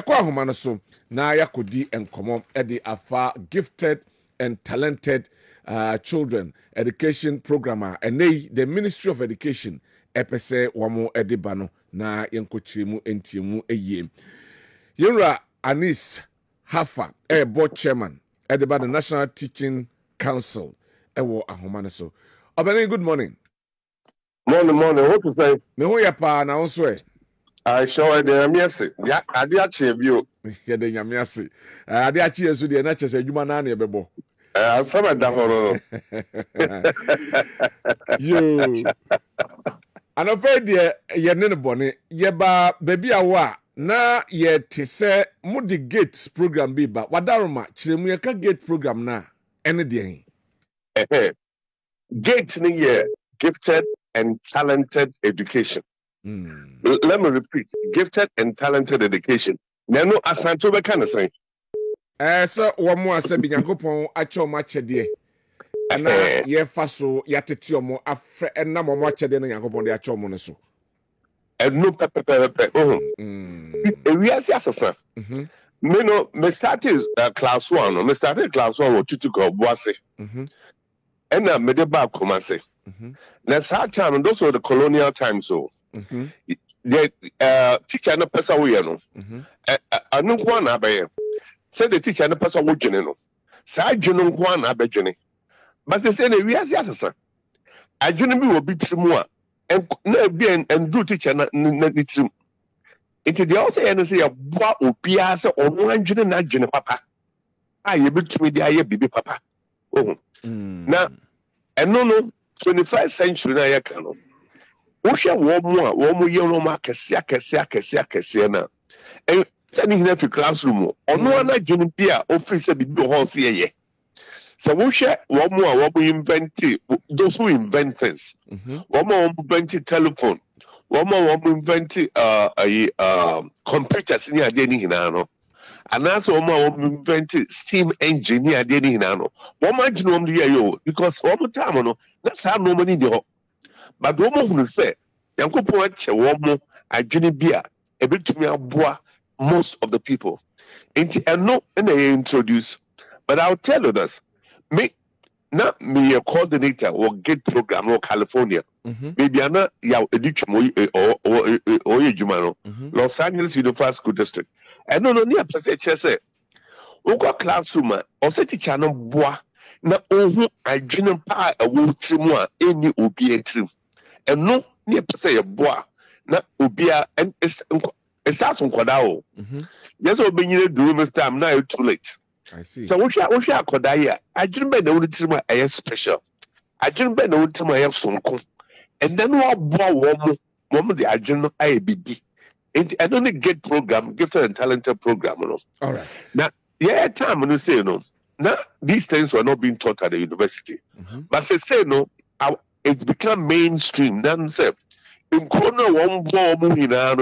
Kwa ahoma so na yakodi enkomo edi afa gifted and talented children education program and the Ministry of Education epese wamo ediba no na yenkochirimu entiemu eyie. Yenra Anis Hafa board chairman ediba the National Teaching Council ewo ahoma so. Obani, good morning. Morning. What to say? Me ho ya pa na onso e. I show the amiase. Ya ade ache bio. Ya de nyamiase. Ade ache yesu de na chese adwuma na na ebebo. Asaba da horo. Yo. Anɔpɛ deɛ yɛne no bɔne yɛba baabi a wo a na yɛte sɛ mode gate program bi ba wadaroma kyerɛ mu yɛka gate program na ɛne deɛ Gate ni ye gifted and talented education. Let me repeat, gifted and talented education. Nano asanto be kind of thing. So wɔn mo asɛ bi Nyankopɔn akyɛ ɔmo akyɛdeɛ ana yɛfa so yɛatete ɔmo afrɛ ɛnam ɔmo akyɛdeɛ no Nyankopɔn de akyɛ ɔmo no so. No pepe. We are asasa. Me no, me started class 1. No, me started class 1 with Tutuko Boase. And me de ba Kumase. Now that time, those were the colonial times. So the teacher no person we no. I no one abaye. Say the teacher no person we jene no. Sa jene one abejene. But they say we are asasa. I jene bi obi trimu a and na bi and do teacher na trim. Into the also say a boa opia say ono anjene na jene papa. Ye bitumi dia ye bibi papa. Now and no 21st century na ye kan no. Wo hwe wo mo ye no ma kese na. And send him to classroom. Ono na jene bia office bibi ho se ye. So we share one more invent those who invent things. One more invent telephone. One more invent computers near Denny Hinano. And also one more invent steam engine near Denny Hinano. One more genome the yo because one more time no that's how no money do. But one more who say Yanko Poach one more I Jenny beer a bit to me aboa most of the people. And no and they introduce. But I'll tell you this. Me a coordinator or gate program or California. Maybe I'm not education or Los Angeles Unified School District. And no near percent say Oka classroom or set teacher no bois na I didn't pay a wood trim any obia trim. And no near percent a bois na obia and it's out on Quadao. Yes, or being you do this time now too late. I see. So we shall Kodaya. I didn't bet the only time I am special. I didn't bet the only time I have some cool. And then what woman the agent IBB. I don't get program, gifted and talented program. No? All right. Now, time when you say no. Now these things were not being taught at the university. But they say no, it's become mainstream. Then say in corner one more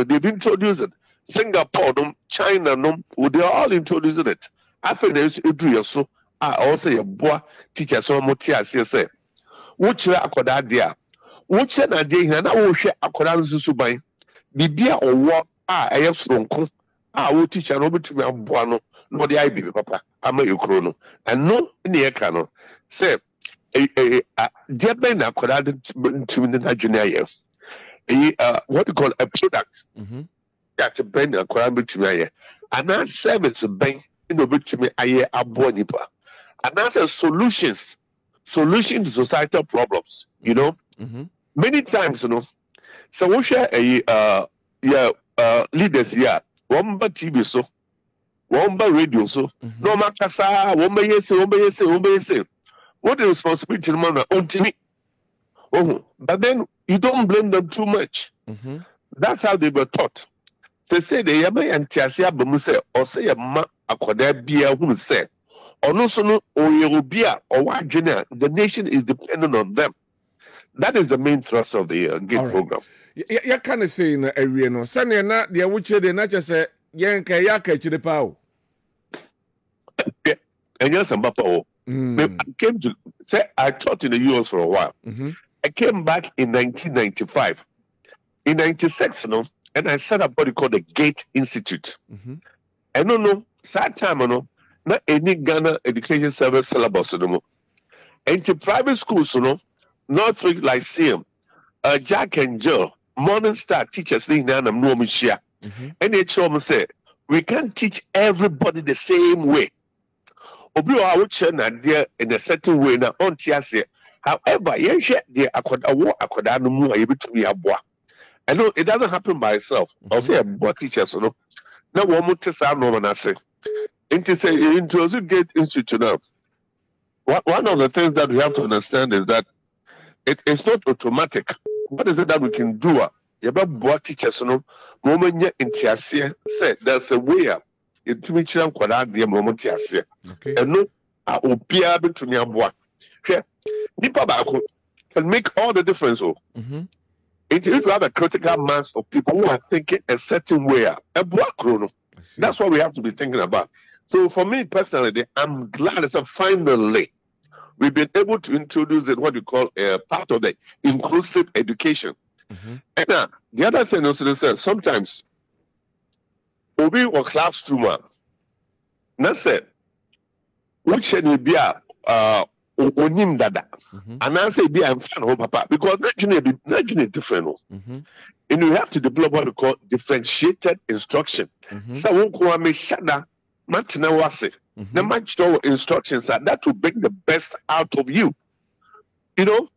they've introduced it. Singapore, China, they all introducing it. After this, you do so. I also a boy teacher so much as say. Which akoda dia? Which na dia na wo hwe akoda nsusu ban. Bibia owo I have sonko. Wo teacher no betumi aboa no no dey bibi papa. Ama ekro no. And no ne ye ka no. Say dia ben akoda betumi na junior year. What you call a product. That ben akoda betumi aye. And that service ben no betumi aye abo nipa. And that's solutions to societal problems, you know. Many times, so we share leaders here, one by TV so, one by radio so, no makasa, one by yes. What the responsibility man on to me? But then you don't blame them too much. That's how they were taught. They say the yama and tiasia bamuse or say a ma akoda bia who say. Or no sono or Yerubia or Wajina, the nation is dependent on them. That is the main thrust of the GATE program. You can't say in a area no. Sunny and not the which they not just say Yanka Yaka to the power. And yes, I'm I came to say I taught in the US for a while. I came back in 1995. In 96, and I set up what you call the GATE Institute. And no, sad time, no, not any Ghana education service syllabus no more. And to private schools, no, Northwick Lyceum, Jack and Jill, Morning Star teachers, they know I'm no share. And they show me say, we can't teach everybody the same way. Obi I would share an idea in a certain way now on TSA. However, you share the akoda no mu able to be a boy. And no, it doesn't happen by itself. I'll say a boy teachers, no. Now one more test I know when I say. Into Gate Institute now. One of the things that we have to understand is that it's not automatic. What is it that we can do? You have board teachers, no moment yet in Tiasia said there's a way up. It to me, Cham Quadra, dear moment Tiasia. And no, I will be able to near boy. Here, Nipa can make all the difference. If you have a critical mass of people who are thinking a certain way, a boy chrono. That's what we have to be thinking about. So for me personally, I'm glad it's finally we've been able to introduce what you call a part of the inclusive education. And the other thing also is that sometimes Obi or classroom, that's it. Which should be onim dada, and I say be I'm fan of papa because not different. And you have to develop what we call differentiated instruction. So we me shada matina wase. The match instructions that will bring the best out of you. You know,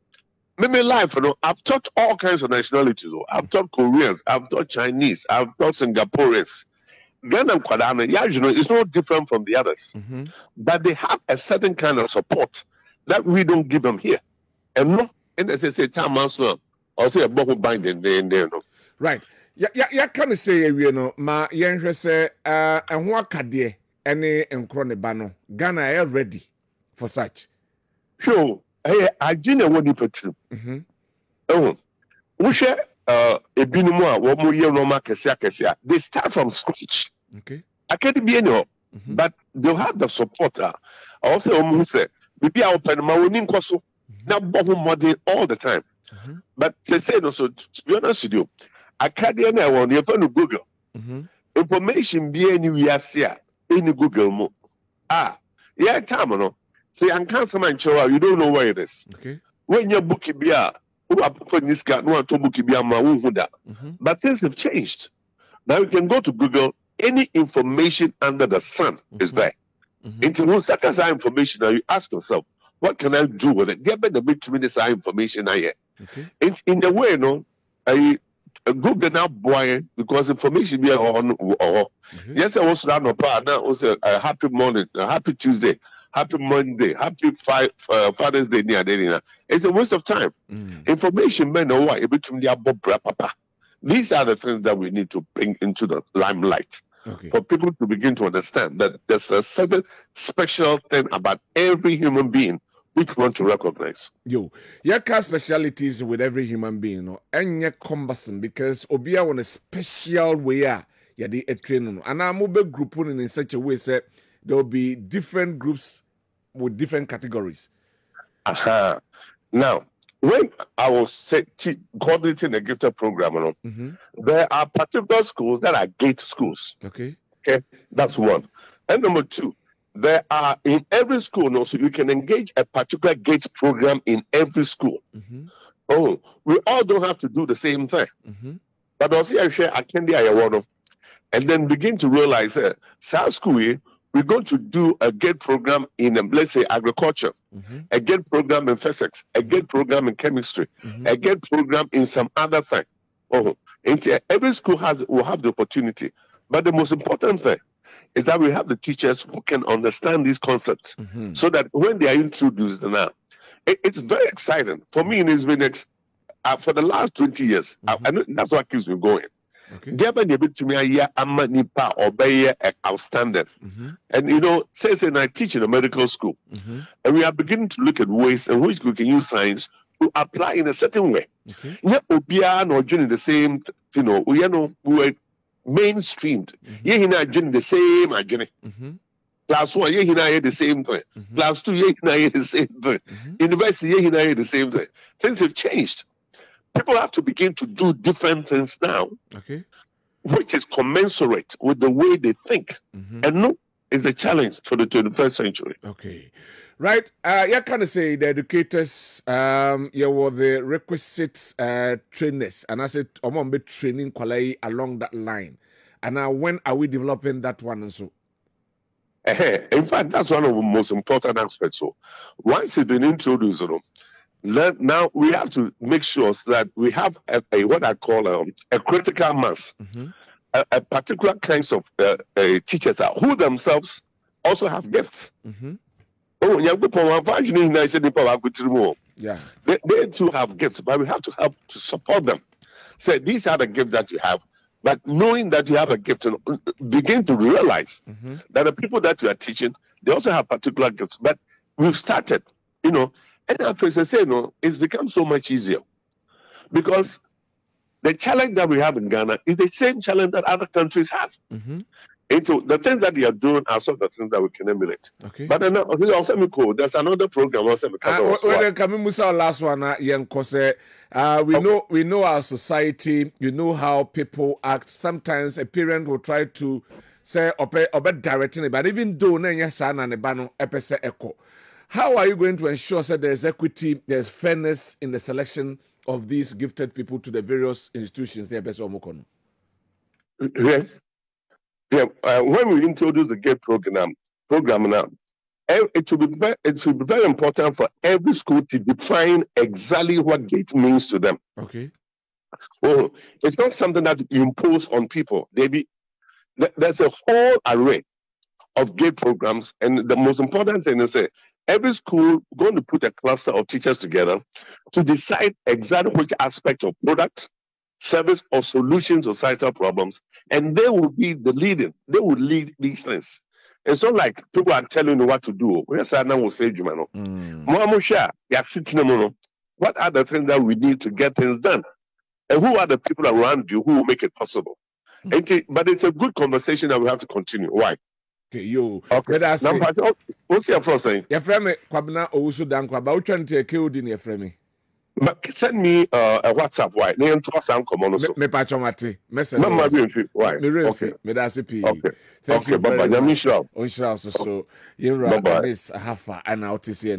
maybe life, I've taught all kinds of nationalities. I've taught Koreans, I've taught Chinese, I've taught Singaporeans. Ghana and Kwadame, it's not different from the others. But they have a certain kind of support that we don't give them here. And no, and as I say, time also, I'll say a bubble binding there. Right. Yeah, can say, ma yen say, and what kadie, any and bano. Ghana are ready for such. Sure. Hey, I didn't want to put you. Oh, we share a binuma, what more year Roma Kessia. They start from scratch. Okay. I can't be any, but they'll have the supporter. I also almost say, maybe I'll open my own incoso. Now, bottom model all the time. But they say also, to be honest with you, I can't even want you to Google. Information be anywhere here in Google. Yeah, time, no. Say, and cancer man show you don't know where it is. Okay. When your book be who are putting this guy, no to book be but things have changed. Now you can go to Google, any information under the sun is there. Into one second information, now you ask yourself, what can I do with it? Get the big 2 minutes information I get. In a way, no, I Google now boy because information be on. Yes, I was down part now. Also, a happy morning, a happy Tuesday, happy Monday, happy Father's Day near dinner. It's a waste of time. Information men know why between the above papa. These are the things that we need to bring into the limelight for people to begin to understand that there's a certain special thing about every human being which we want to recognize. Your specialities with every human being, and you're cumbersome because Obia on a special way. The train, and I'm mobile group in such a way that there will be different groups with different categories. Now, when I was coordinating a gifted program, there are particular schools that are gate schools. Okay, that's one. And number two, there are in every school, so you can engage a particular gate program in every school. Oh, we all don't have to do the same thing. But also, I share attending one, and then begin to realize South School, we're going to do a GATE program in, let's say, agriculture, a GATE program in physics, a GATE program in chemistry, a GATE program in some other thing. Every school will have the opportunity. But the most important thing is that we have the teachers who can understand these concepts so that when they are introduced now, it's very exciting. For me, it's been for the last 20 years. I know that's what keeps me going. Outstanding. And says I teach in a medical school, and we are beginning to look at ways in which we can use science to apply in a certain way. Yet we are not doing the same, we are mainstreamed. Yeah, not doing the same agony. Class 1, yeah, the same thing. Class 2, yeah, the same thing. University, yeah, the same thing. Things have changed. People have to begin to do different things now. which is commensurate with the way they think. And no, it's a challenge for the 21st century. Okay. Right. You can say the educators, you were the requisite trainers, and I said, I'm going to be training quality along that line. And now, when are we developing that one? And so, in fact, that's one of the most important aspects. So, once it's been introduced, now we have to make sure that we have a what I call a critical mass, a particular kinds of teachers who themselves also have gifts. Oh, yeah, they too have gifts, but we have to help to support them. Say, these are the gifts that you have, but knowing that you have a gift, and begin to realize that the people that you are teaching, they also have particular gifts. But we've started, and I say, it's become so much easier because the challenge that we have in Ghana is the same challenge that other countries have. And so the things that they are doing are some of the things that we can emulate. Okay. But then also there's another program also last one, we know our society, you know how people act. Sometimes a parent will try to say obe directing it, but even though how are you going to ensure that there is equity, there's fairness in the selection of these gifted people to the various institutions there? When we introduce the GATE program now, it should be very important for every school to define exactly what GATE means to them. Okay. Well, it's not something that you impose on people. There's a whole array of GATE programs, and the most important thing is every school going to put a cluster of teachers together to decide exactly which aspect of products, service, or solution to societal problems, and they will be they will lead these things. It's not like people are telling you what to do. What are the things that we need to get things done? And who are the people around you who will make it possible? But it's a good conversation that we have to continue. Why? Okay, What's your first saying? Your friend Kwabna Owusu Dankwa, but which one take you in your friend? Send me a WhatsApp. Why? Name to us and come on. Me pachomati. Message. Why? Okay. Me that's it. Thank you very much. So you run this half and out to see.